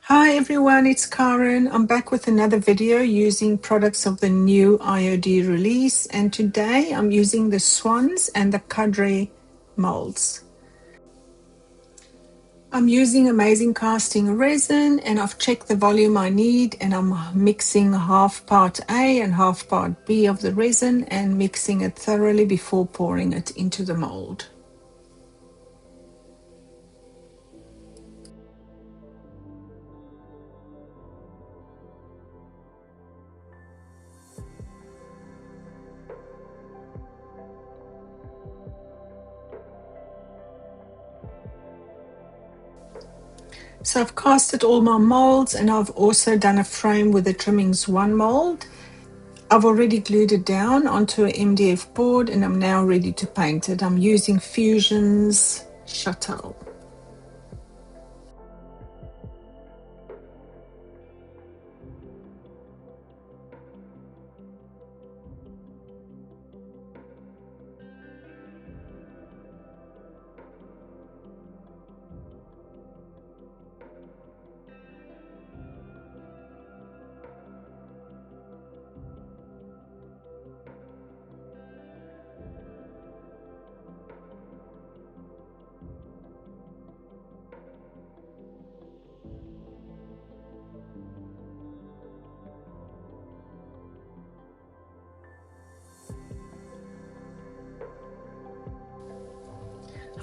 Hi everyone, it's Karen. I'm back with another video using products of the new IOD release, and today I'm using the Swans and the Cadre molds. I'm using amazing casting resin, and I've checked the volume I need, and I'm mixing half part A and half part B of the resin and mixing it thoroughly before pouring it into the mold. So I've casted all my molds, and I've also done a frame with the Trimmings 1 mold. I've already glued it down onto an MDF board, and I'm now ready to paint it. I'm using Fusion's Chateau.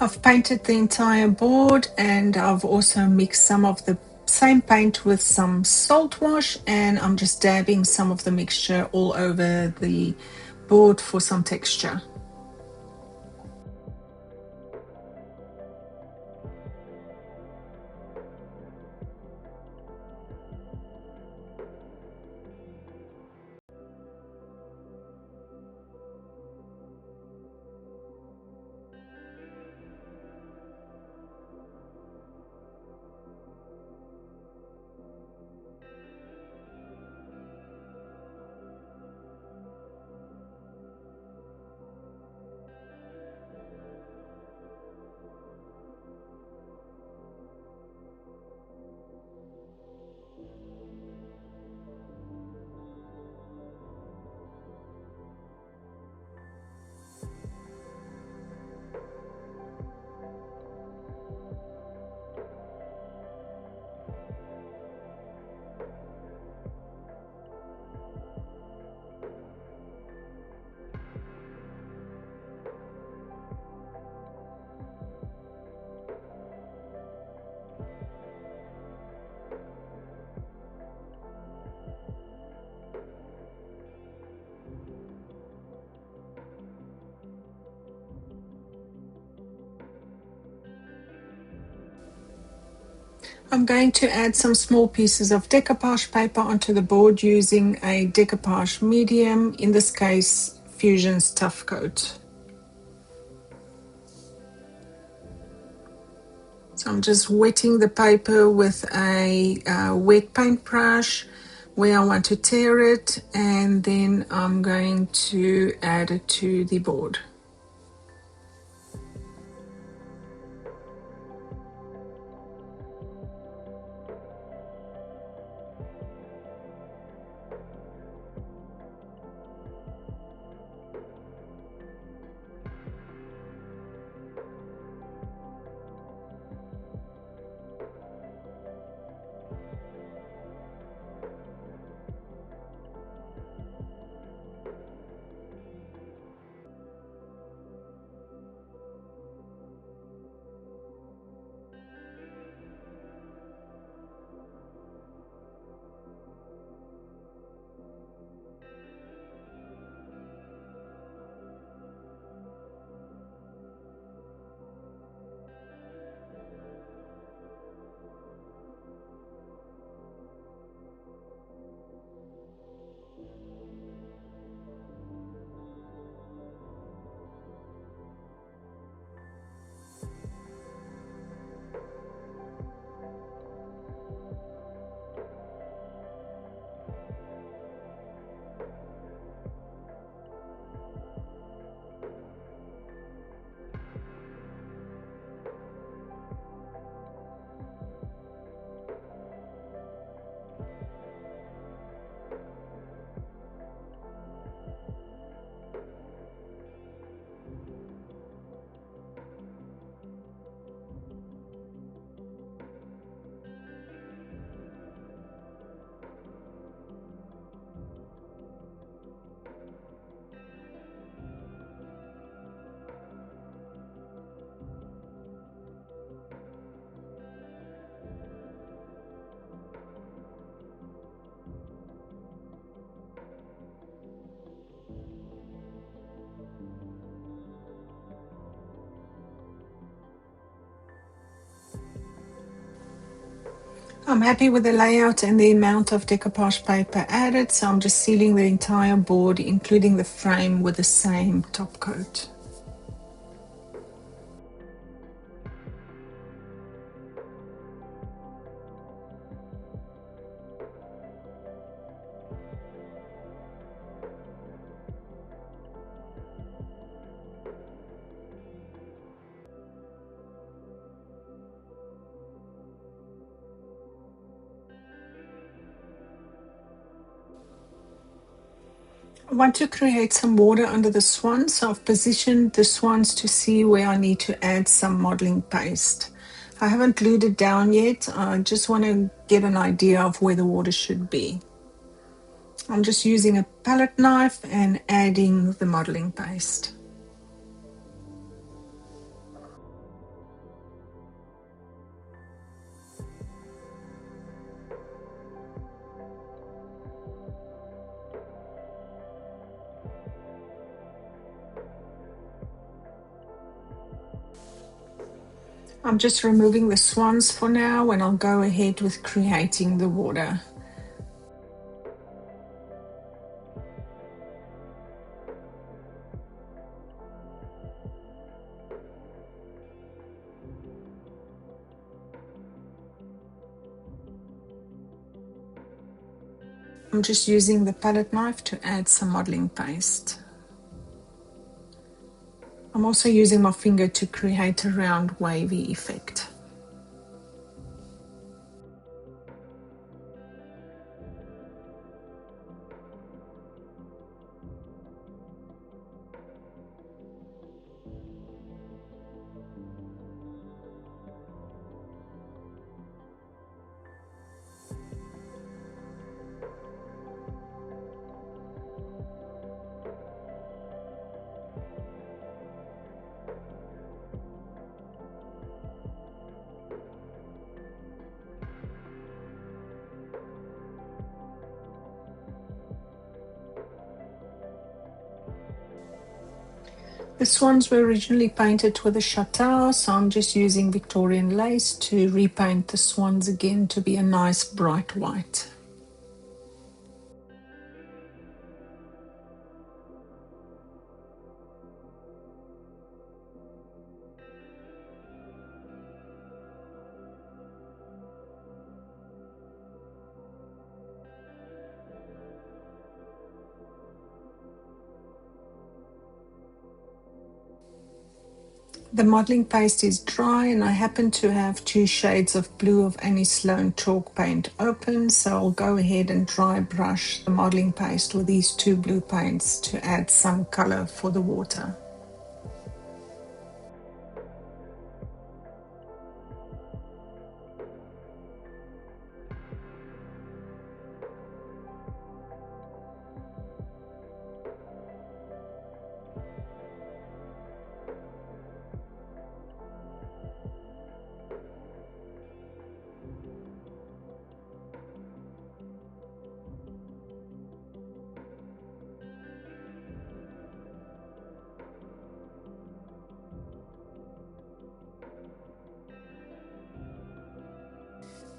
I've painted the entire board, and I've also mixed some of the same paint with some Saltwash, and I'm just dabbing some of the mixture all over the board for some texture. I'm going to add some small pieces of decoupage paper onto the board using a decoupage medium, in this case Fusion's Tough Coat. So I'm just wetting the paper with a wet paintbrush where I want to tear it, and then I'm going to add it to the board. I'm happy with the layout and the amount of decoupage paper added, so I'm just sealing the entire board, including the frame, with the same top coat. I want to create some water under the swans, so I've positioned the swans to see where I need to add some modeling paste. I haven't glued it down yet, I just want to get an idea of where the water should be. I'm just using a palette knife and adding the modeling paste. I'm just removing the swans for now, and I'll go ahead with creating the water. I'm just using the palette knife to add some modeling paste. I'm also using my finger to create a round wavy effect. The swans were originally painted with a Chateau, so I'm just using Victorian lace to repaint the swans again to be a nice bright white. The modeling paste is dry, and I happen to have 2 shades of blue of Annie Sloan chalk paint open, so I'll go ahead and dry brush the modeling paste with these 2 blue paints to add some color for the water.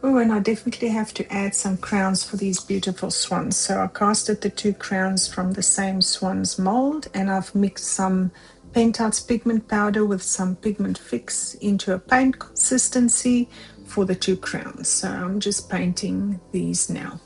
Oh, and I definitely have to add some crowns for these beautiful swans. So I casted the 2 crowns from the same swans mold, and I've mixed some Pentouts pigment powder with some pigment fix into a paint consistency for the 2 crowns. So I'm just painting these now.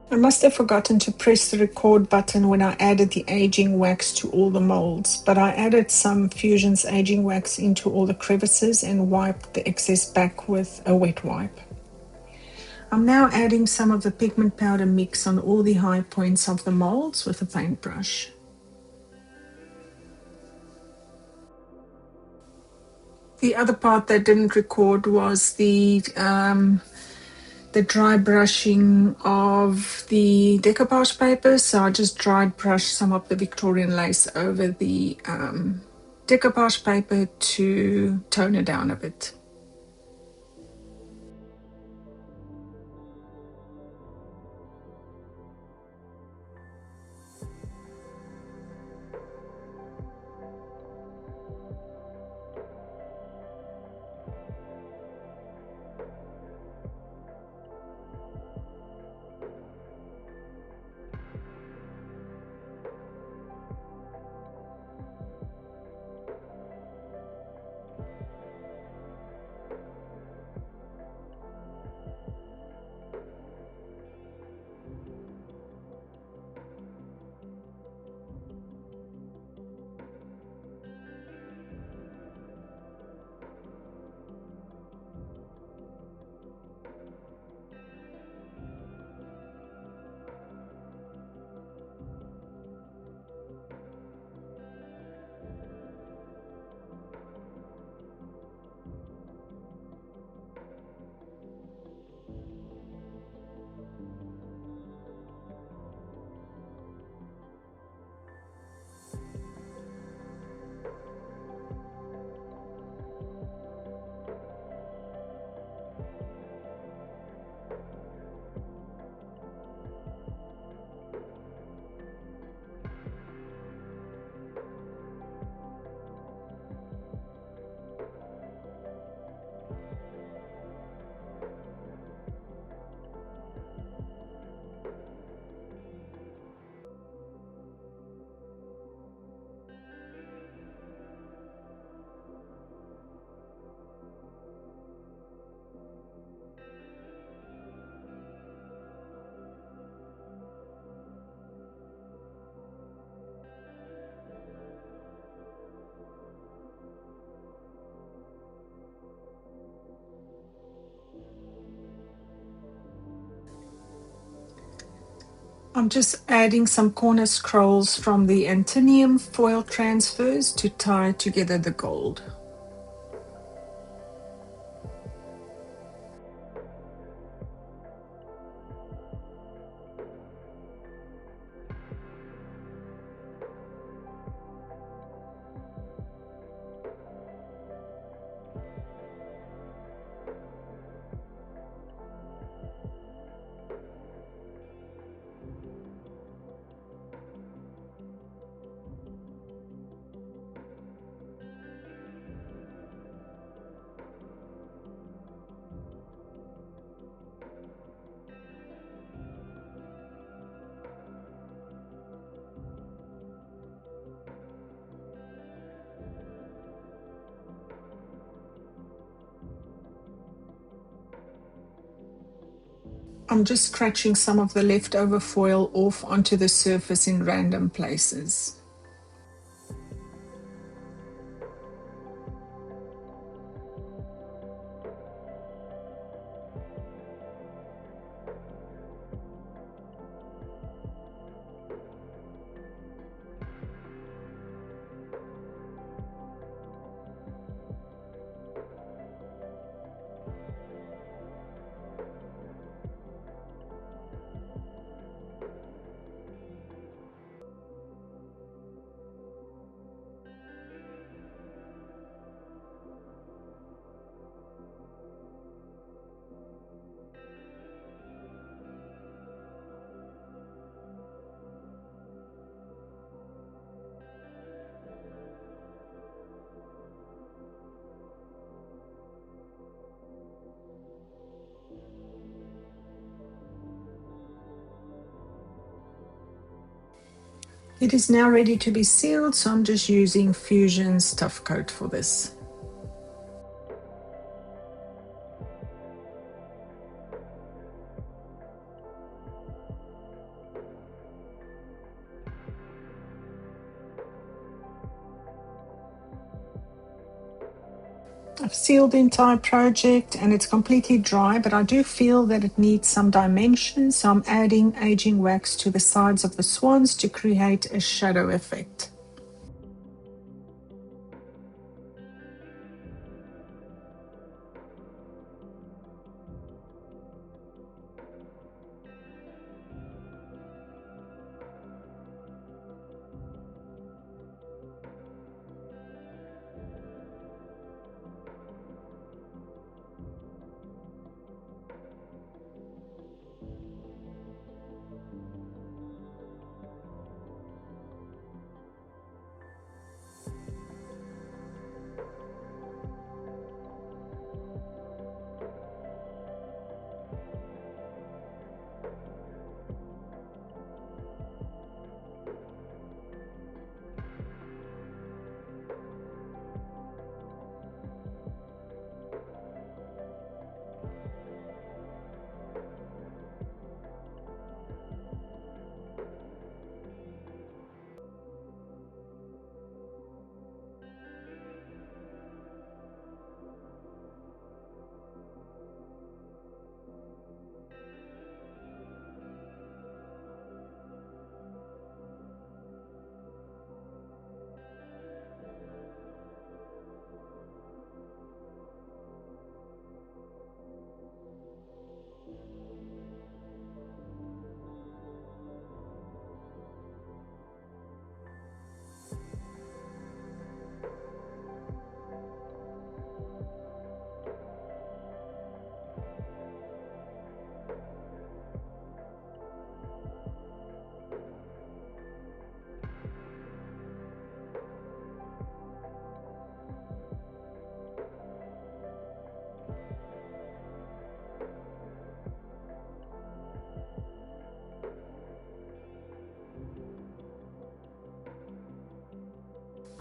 I must have forgotten to press the record button when I added the aging wax to all the molds, but I added some Fusion's aging wax into all the crevices and wiped the excess back with a wet wipe. I'm now adding some of the pigment powder mix on all the high points of the molds with a paintbrush. The other part that didn't record was the dry brushing of the decoupage paper. So I just dried brushed some of the Victorian lace over the decoupage paper to tone it down a bit. I'm just adding some corner scrolls from the Athenaeum foil transfers to tie together the gold. I'm just scratching some of the leftover foil off onto the surface in random places. It is now ready to be sealed, so I'm just using Fusion's Tough Coat for this. I've sealed the entire project and it's completely dry, but I do feel that it needs some dimension, so I'm adding aging wax to the sides of the swans to create a shadow effect.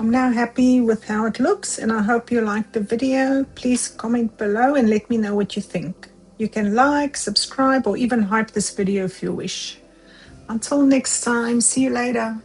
I'm now happy with how it looks and I hope you liked the video. Please comment below and let me know what you think. You can like, subscribe, or even hype this video if you wish. Until next time, see you later.